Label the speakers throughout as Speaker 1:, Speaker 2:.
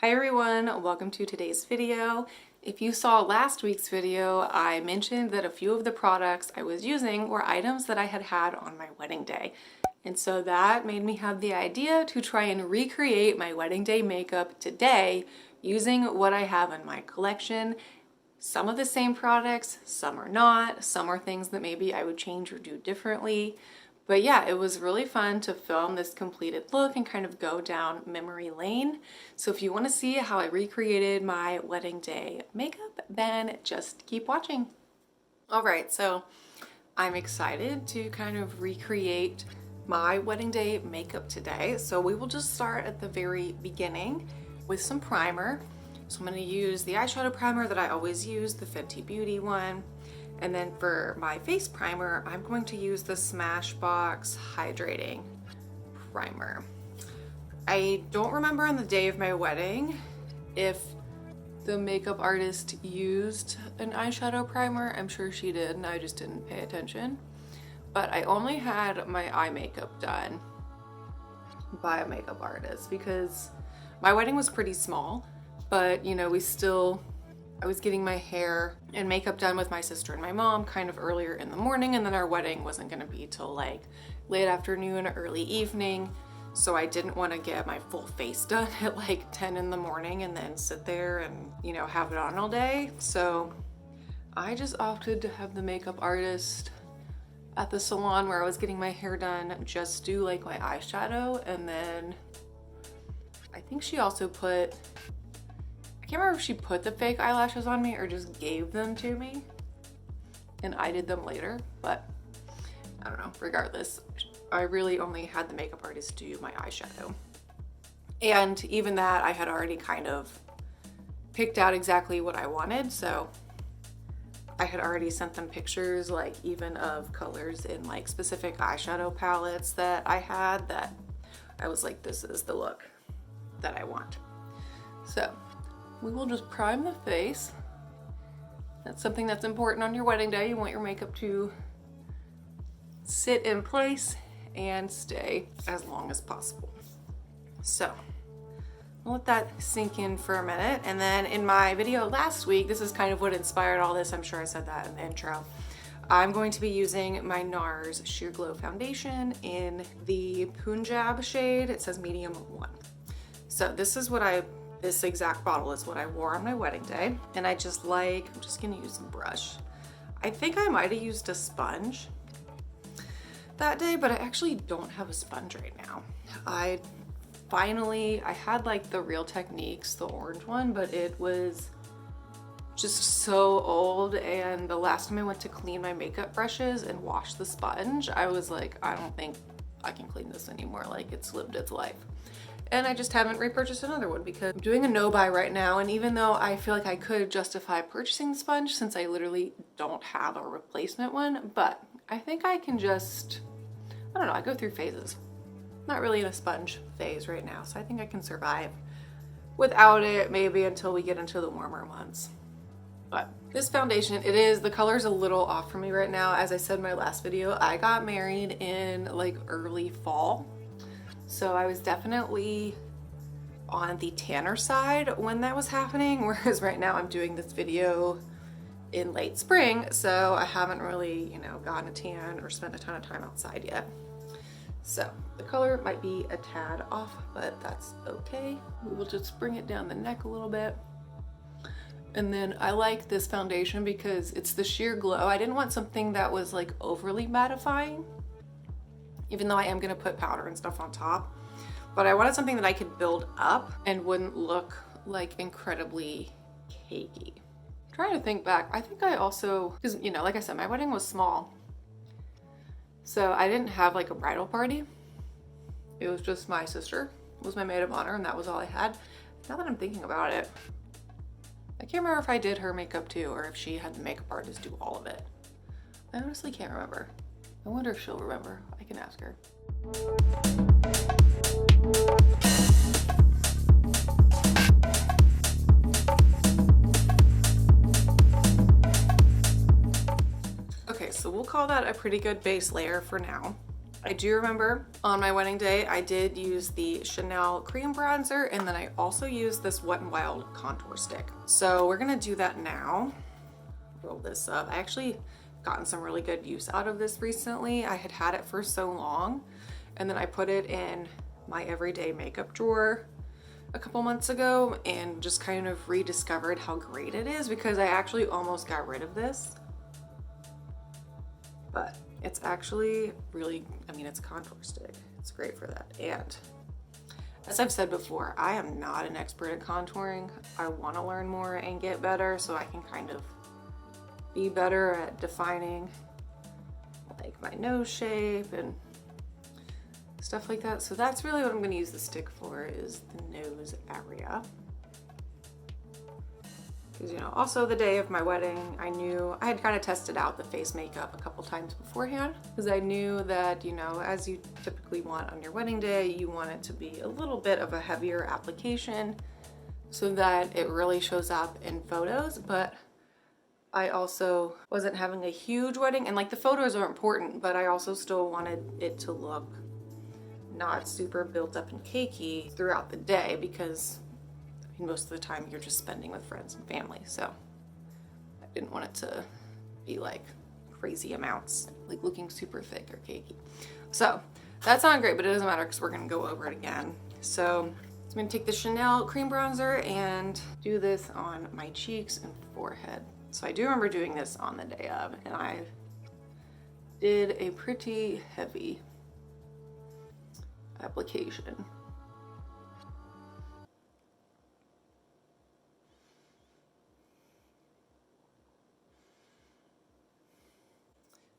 Speaker 1: Hi everyone, welcome to today's video. If you saw last week's video, I mentioned that a few of the products I was using were items that I had had on my wedding day. And so that made me have the idea to try and recreate my wedding day makeup today using what I have in my collection. Some of the same products, some are not, some are things that maybe I would change or do differently. But yeah, it was really fun to film this completed look and kind of go down memory lane. So if you want to see how I recreated my wedding day makeup, then just keep watching. All right, so I'm excited to kind of recreate my wedding day makeup today. So we will just start at the very beginning with some primer. So I'm going to use the eyeshadow primer that I always use, the Fenty Beauty one. And then for my face primer, I'm going to use the Smashbox Hydrating Primer. I don't remember on the day of my wedding if the makeup artist used an eyeshadow primer. I'm sure she did and I just didn't pay attention. But I only had my eye makeup done by a makeup artist because my wedding was pretty small, but you know, I was getting my hair and makeup done with my sister and my mom kind of earlier in the morning, and then our wedding wasn't gonna be till like late afternoon, early evening. So I didn't want to get my full face done at like 10 in the morning and then sit there and, you know, have it on all day. So I just opted to have the makeup artist at the salon where I was getting my hair done just do like my eyeshadow, and then I think she also put, I can't remember if she put the fake eyelashes on me or just gave them to me and I did them later, but I don't know. Regardless, I really only had the makeup artist do my eyeshadow. And even that, I had already kind of picked out exactly what I wanted. So I had already sent them pictures, like even of colors in like specific eyeshadow palettes that I had that I was like, this is the look that I want. So we will just prime the face. That's something that's important on your wedding day. You want your makeup to sit in place and stay as long as possible. So I'll let that sink in for a minute. And then in my video last week, this is kind of what inspired all this. I'm sure I said that in the intro. I'm going to be using my NARS Sheer Glow Foundation in the Punjab shade. It says medium 1. So this exact bottle is what I wore on my wedding day. And I'm just gonna use a brush. I think I might have used a sponge that day, but I actually don't have a sponge right now. I had like the Real Techniques, the orange one, but it was just so old. And the last time I went to clean my makeup brushes and wash the sponge, I was like, I don't think I can clean this anymore. Like, it's lived its life. And I just haven't repurchased another one because I'm doing a no buy right now. And even though I feel like I could justify purchasing the sponge since I literally don't have a replacement one, but I think I can just, I don't know, I go through phases. Not really in a sponge phase right now. So I think I can survive without it maybe until we get into the warmer months. But this foundation, the color's a little off for me right now. As I said in my last video, I got married in like early fall. So I was definitely on the tanner side when that was happening, whereas right now I'm doing this video in late spring, so I haven't really, you know, gotten a tan or spent a ton of time outside yet. So the color might be a tad off, but that's okay. We will just bring it down the neck a little bit. And then I like this foundation because it's the Sheer Glow. I didn't want something that was like overly mattifying, even though I am gonna put powder and stuff on top. But I wanted something that I could build up and wouldn't look like incredibly cakey. I'm trying to think back, I think I also, because you know, like I said, my wedding was small. So I didn't have like a bridal party. It was just my sister was my maid of honor and that was all I had. Now that I'm thinking about it, I can't remember if I did her makeup too or if she had the makeup artist do all of it. I honestly can't remember. I wonder if she'll remember. I can ask her. Okay, so we'll call that a pretty good base layer for now. I do remember on my wedding day, I did use the Chanel cream bronzer, and then I also used this Wet n Wild contour stick. So we're gonna do that now. Roll this up. I actually gotten some really good use out of this recently. I had had it for so long, and then I put it in my everyday makeup drawer a couple months ago and just kind of rediscovered how great it is, because I actually almost got rid of this. But it's actually really, I mean, it's a contour stick. It's great for that. And as I've said before, I am not an expert at contouring. I want to learn more and get better so I can kind of be better at defining like my nose shape and stuff like that. So that's really what I'm going to use the stick for, is the nose area. Because, you know, also the day of my wedding, I knew I had kind of tested out the face makeup a couple times beforehand, because I knew that, you know, as you typically want on your wedding day, you want it to be a little bit of a heavier application so that it really shows up in photos. But I also wasn't having a huge wedding, and like the photos are important, but I also still wanted it to look not super built up and cakey throughout the day, because most of the time you're just spending with friends and family. So I didn't want it to be like crazy amounts, like looking super thick or cakey. So that sounded great, but it doesn't matter because we're gonna go over it again. So I'm gonna take the Chanel cream bronzer and do this on my cheeks and forehead. So I do remember doing this on the day of, and I did a pretty heavy application.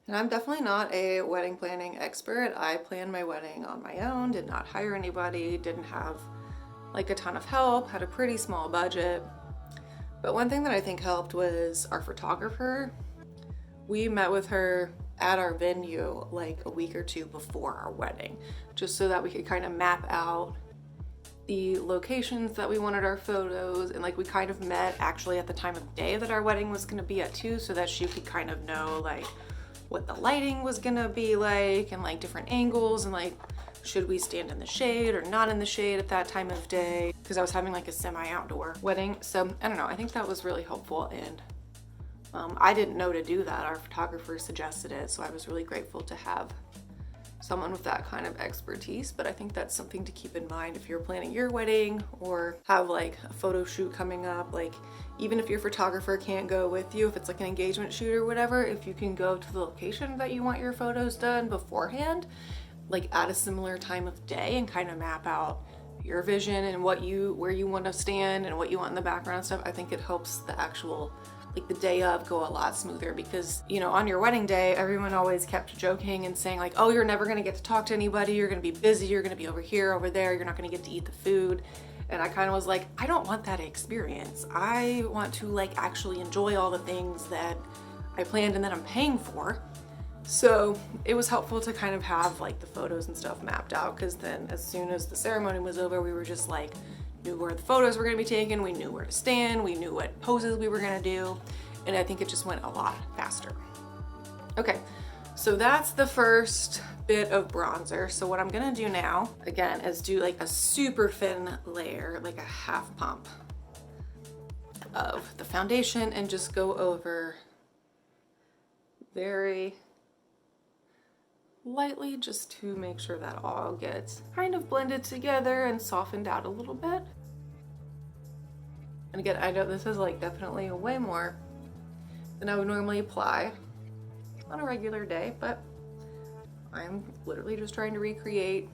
Speaker 1: And I'm definitely not a wedding planning expert. I planned my wedding on my own, did not hire anybody, didn't have like a ton of help, had a pretty small budget. But one thing that I think helped was our photographer. We met with her at our venue like a week or two before our wedding, just so that we could kind of map out the locations that we wanted our photos, and like we kind of met actually at the time of day that our wedding was going to be at too, so that she could kind of know like what the lighting was gonna be like, and like different angles, and like should we stand in the shade or not in the shade at that time of day, because I was having like a semi-outdoor wedding. So I don't know, I think that was really helpful, and I didn't know to do that. Our photographer suggested it, so I was really grateful to have someone with that kind of expertise. But I think that's something to keep in mind if you're planning your wedding or have like a photo shoot coming up. Like even if your photographer can't go with you, if it's like an engagement shoot or whatever, if you can go to the location that you want your photos done beforehand, like at a similar time of day, and kind of map out your vision and where you want to stand and what you want in the background and stuff, I think it helps the actual like the day of go a lot smoother. Because, you know, on your wedding day, everyone always kept joking and saying like, oh, you're never gonna get to talk to anybody, you're gonna be busy, you're gonna be over here, over there, you're not gonna get to eat the food. And I kind of was like, I don't want that experience. I want to like actually enjoy all the things that I planned and that I'm paying for. So it was helpful to kind of have like the photos and stuff mapped out, because then as soon as the ceremony was over, we were just like, knew where the photos were going to be taken, we knew where to stand, we knew what poses we were going to do, and I think it just went a lot faster. Okay, so that's the first bit of bronzer. So what I'm going to do now, again, is do like a super thin layer, like a half pump of the foundation, and just go over very lightly, just to make sure that all gets kind of blended together and softened out a little bit. And again, I know this is like definitely way more than I would normally apply on a regular day, but I'm literally just trying to recreate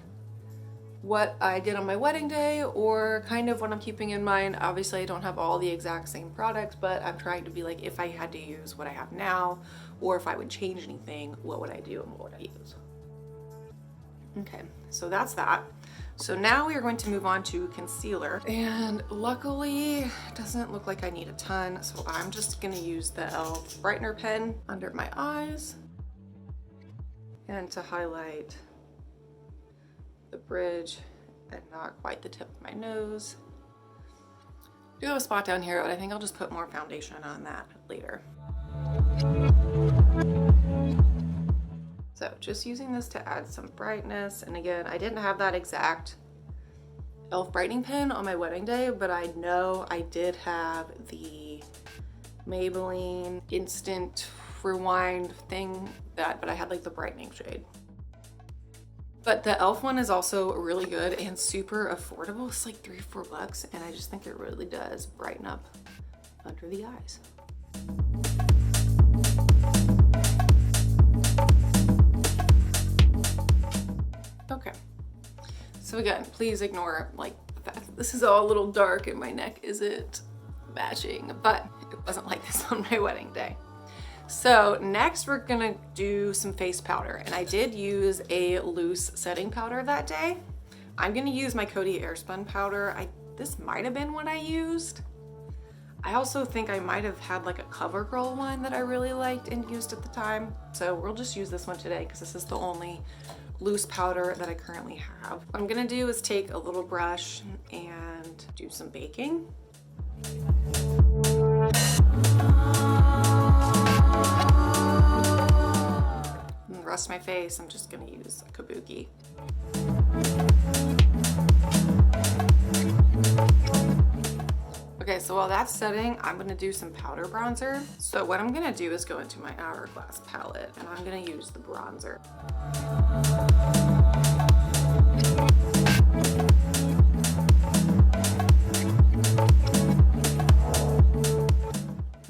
Speaker 1: what I did on my wedding day, or kind of what I'm keeping in mind. Obviously I don't have all the exact same products, but I'm trying to be like, if I had to use what I have now, or if I would change anything, what would I do and what would I use? Okay, so that's that. So now we are going to move on to concealer, and luckily it doesn't look like I need a ton, so I'm just gonna use the e.l.f. brightener pen under my eyes and to highlight the bridge and not quite the tip of my nose. I do have a spot down here, but I think I'll just put more foundation on that later. So So just using this to add some brightness. And again, I didn't have that exact e.l.f. brightening pen on my wedding day, but I know I did have the Maybelline Instant Rewind thing, but I had like the brightening shade. But the e.l.f. one is also really good and super affordable. It's like $3 or $4, and I just think it really does brighten up under the eyes. Okay, so again, please ignore like the fact that this is all a little dark and my neck isn't matching, but it wasn't like this on my wedding day. So next we're gonna do some face powder, and I did use a loose setting powder that day. I'm gonna use my Coty Airspun powder. This might have been what I used. I also think I might have had like a CoverGirl one that I really liked and used at the time. So we'll just use this one today because this is the only loose powder that I currently have. What I'm gonna do is take a little brush and do some baking. And the rest of my face, I'm just gonna use a Kabuki. Okay, so while that's setting, I'm gonna do some powder bronzer. So what I'm gonna do is go into my Hourglass palette, and I'm gonna use the bronzer.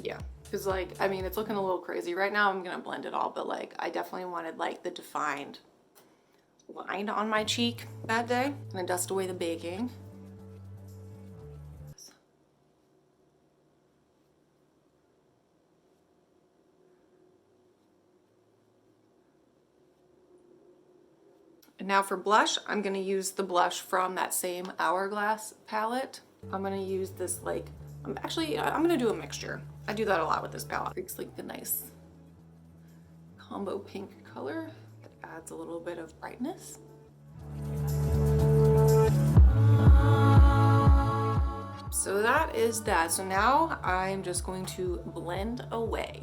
Speaker 1: Yeah, because like, I mean, it's looking a little crazy right now. I'm gonna blend it all, but like, I definitely wanted like the defined line on my cheek that day. I'm gonna dust away the baking. And now for blush, I'm gonna use the blush from that same Hourglass palette. I'm gonna use this like, I'm gonna do a mixture. I do that a lot with this palette. It's like a nice combo pink color that adds a little bit of brightness. So that is that. So now I'm just going to blend away.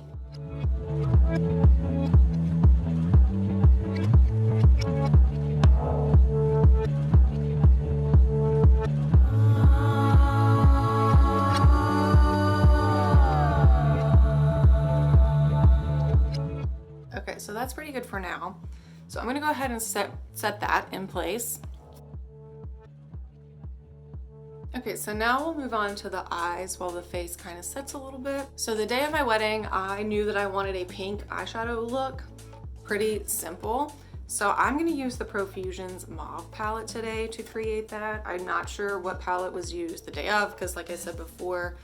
Speaker 1: Okay, so that's pretty good for now. So I'm gonna go ahead and set that in place. Okay, so now we'll move on to the eyes while the face kind of sets a little bit. So the day of my wedding, I knew that I wanted a pink eyeshadow look, pretty simple. So I'm gonna use the Profusions Mauve palette today to create that. I'm not sure what palette was used the day of, because like I said before,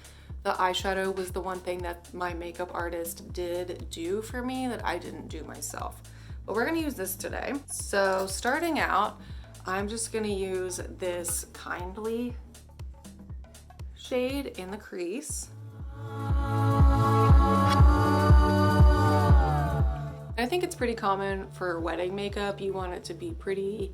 Speaker 1: the eyeshadow was the one thing that my makeup artist did do for me that I didn't do myself. But we're gonna use this today. So starting out, I'm just gonna use this Kindly shade in the crease. I think it's pretty common for wedding makeup. You want it to be pretty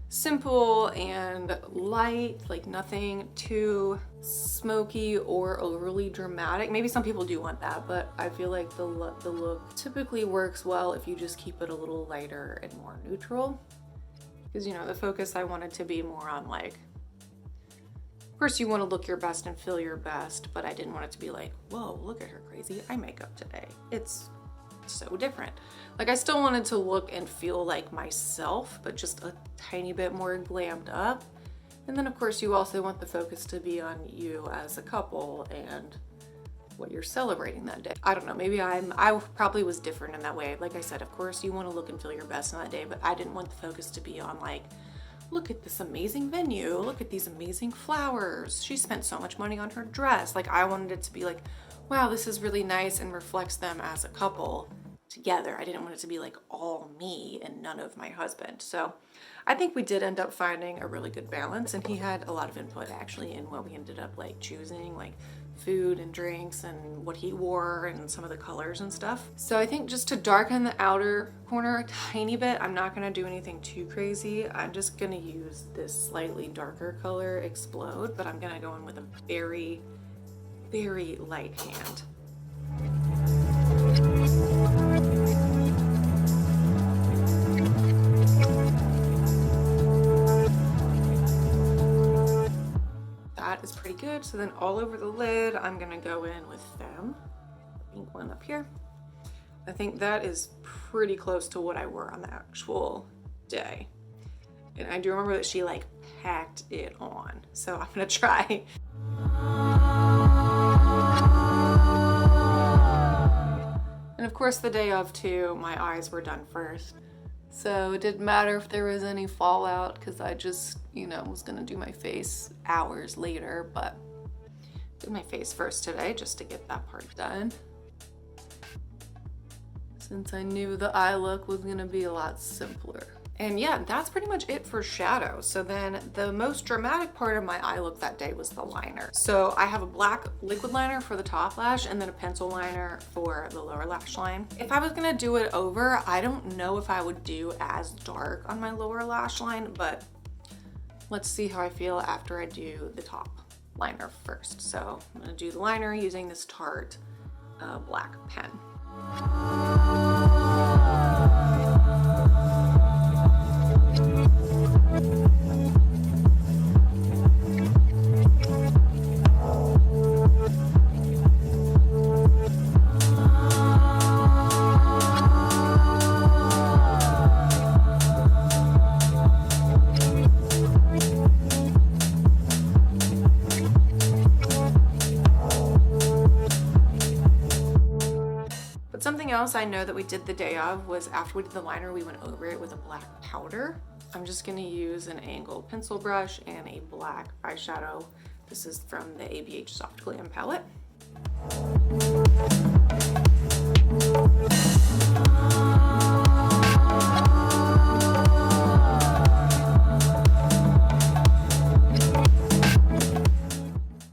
Speaker 1: simple and light, like nothing too smoky or overly dramatic. Maybe some people do want that, but I feel like the look typically works well if you just keep it a little lighter and more neutral. Because, you know, the focus I wanted to be more on like, of course you want to look your best and feel your best, but I didn't want it to be like, whoa, look at her crazy eye makeup today. It's so different. Like I still wanted to look and feel like myself, but just a tiny bit more glammed up. And then of course you also want the focus to be on you as a couple and what you're celebrating that day. I don't know, maybe I probably was different in that way. Like I said, of course you want to look and feel your best on that day, but I didn't want the focus to be on like, look at this amazing venue, look at these amazing flowers, she spent so much money on her dress. Like I wanted it to be like, wow, this is really nice and reflects them as a couple together. I didn't want it to be like all me and none of my husband. So I think we did end up finding a really good balance, and he had a lot of input actually in what we ended up like choosing, like food and drinks and what he wore and some of the colors and stuff. So I think just to darken the outer corner a tiny bit, I'm not gonna do anything too crazy. I'm just gonna use this slightly darker color, Explode, but I'm gonna go in with a very, very light hand. good. So then all over the lid, I'm gonna go in with Femme, pink one up here. I think that is pretty close to what I wore on the actual day. And I do remember that she like packed it on. So I'm gonna try. And of course the day of too, my eyes were done first. So it didn't matter if there was any fallout because I just, you know, was gonna do my face hours later, but did my face first today just to get that part done. Since I knew the eye look was gonna be a lot simpler. And yeah, that's pretty much it for shadow. So then the most dramatic part of my eye look that day was the liner. So I have a black liquid liner for the top lash and then a pencil liner for the lower lash line. If I was gonna do it over, I don't know if I would do as dark on my lower lash line, but let's see how I feel after I do the top liner first. So I'm gonna do the liner using this Tarte black pen. Something else I know that we did the day of was after we did the liner, we went over it with a black powder. I'm just gonna use an angled pencil brush and a black eyeshadow. This is from the ABH Soft Glam palette.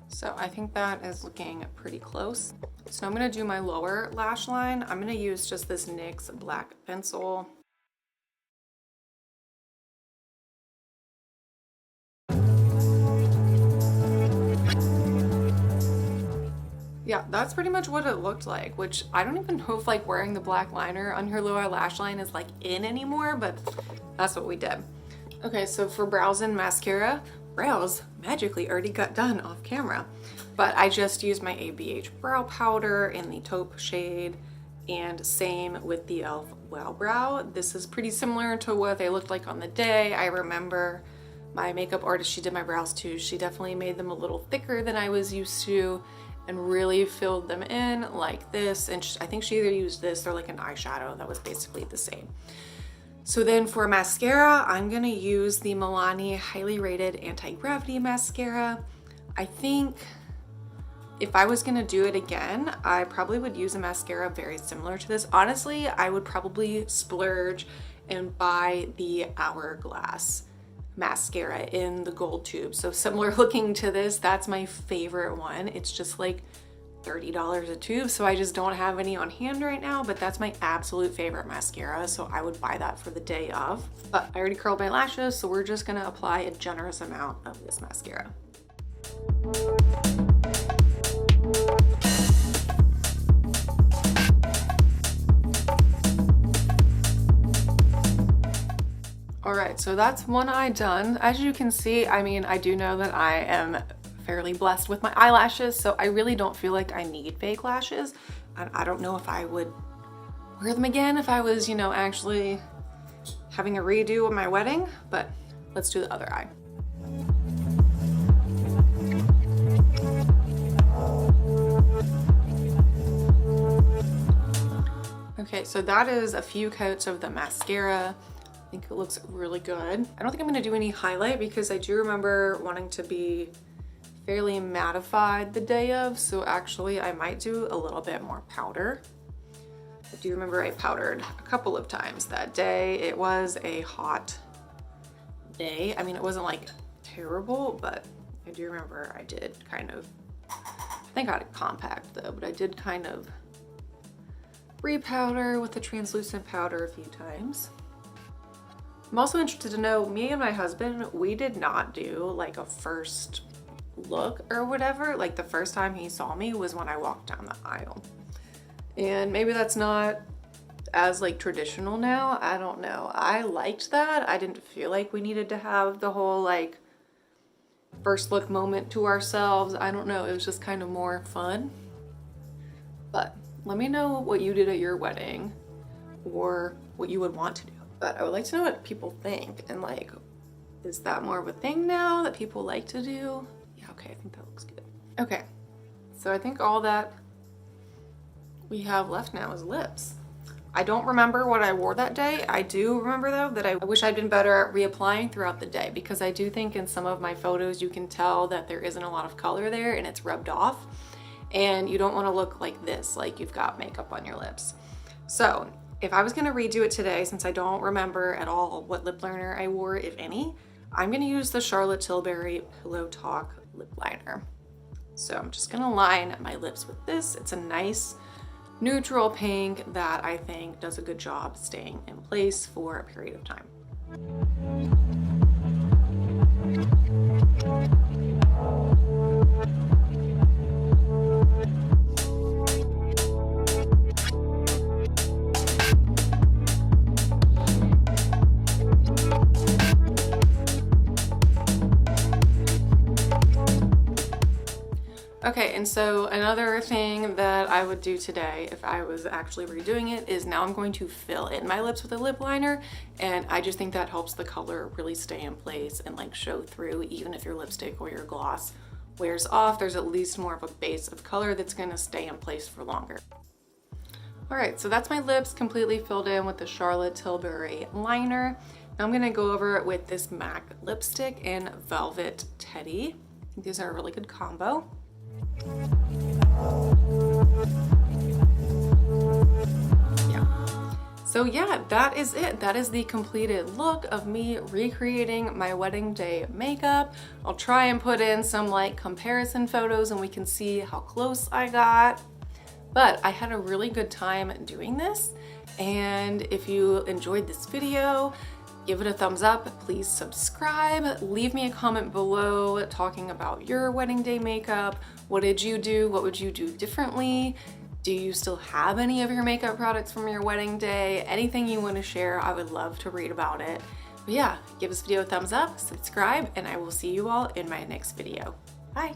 Speaker 1: So I think that is looking pretty close. So I'm gonna do my lower lash line. I'm gonna use just this NYX black pencil. Yeah, that's pretty much what it looked like, which I don't even know if like wearing the black liner on your lower lash line is like in anymore, but that's what we did. Okay, so for brows and mascara, brows magically already got done off camera, but I just used my ABH brow powder in the taupe shade, and same with the e.l.f. Wow Brow. This is pretty similar to what they looked like on the day. I remember my makeup artist, she did my brows too. She definitely made them a little thicker than I was used to and really filled them in like this. And I think she either used this or like an eyeshadow that was basically the same. So then for mascara, I'm gonna use the Milani Highly Rated Anti-Gravity Mascara. I think if I was gonna do it again, I probably would use a mascara very similar to this. Honestly, I would probably splurge and buy the Hourglass mascara in the gold tube. So similar looking to this, that's my favorite one. It's just like $30 a tube, so I just don't have any on hand right now, but that's my absolute favorite mascara, so I would buy that for the day of. But I already curled my lashes, so we're just gonna apply a generous amount of this mascara. All right, so that's one eye done. As you can see, I mean, I do know that I am fairly blessed with my eyelashes, so I really don't feel like I need fake lashes. And I don't know if I would wear them again if I was, you know, actually having a redo of my wedding, but let's do the other eye. Okay, so that is a few coats of the mascara. I think it looks really good. I don't think I'm gonna do any highlight because I do remember wanting to be fairly mattified the day of, so actually I might do a little bit more powder. I do remember I powdered a couple of times that day. It was a hot day. I mean, it wasn't like terrible, but I do remember I did kind of, I think I had it compact though, but I did kind of repowder with the translucent powder a few times. I'm also interested to know, me and my husband, we did not do like a first look or whatever. Like the first time he saw me was when I walked down the aisle. And maybe that's not as like traditional now, I don't know. I liked that. I didn't feel like we needed to have the whole like first look moment to ourselves. I don't know, it was just kind of more fun. But let me know what you did at your wedding or what you would want to do. But I would like to know what people think, and like, is that more of a thing now that people like to do? Yeah, okay, I think that looks good. Okay, so I think all that we have left now is lips. I don't remember what I wore that day. I do remember though that I wish I'd been better at reapplying throughout the day, because I do think in some of my photos you can tell that there isn't a lot of color there and it's rubbed off, and you don't want to look like this, like you've got makeup on your lips. So if I was gonna redo it today, since I don't remember at all what lip liner I wore, if any, I'm gonna use the Charlotte Tilbury Pillow Talk lip liner. So I'm just gonna line my lips with this. It's a nice neutral pink that I think does a good job staying in place for a period of time. Okay, and so another thing that I would do today if I was actually redoing it is now I'm going to fill in my lips with a lip liner, and I just think that helps the color really stay in place and like show through. Even if your lipstick or your gloss wears off, there's at least more of a base of color that's gonna stay in place for longer. All right, so that's my lips completely filled in with the Charlotte Tilbury liner. Now I'm gonna go over it with this MAC lipstick in Velvet Teddy. I think these are a really good combo. So yeah, that is it. That is the completed look of me recreating my wedding day makeup. I'll try and put in some like comparison photos and we can see how close I got. But I had a really good time doing this. And if you enjoyed this video, give it a thumbs up, please subscribe, leave me a comment below talking about your wedding day makeup. What did you do? What would you do differently? Do you still have any of your makeup products from your wedding day? Anything you want to share, I would love to read about it. But yeah, give this video a thumbs up, subscribe, and I will see you all in my next video. Bye.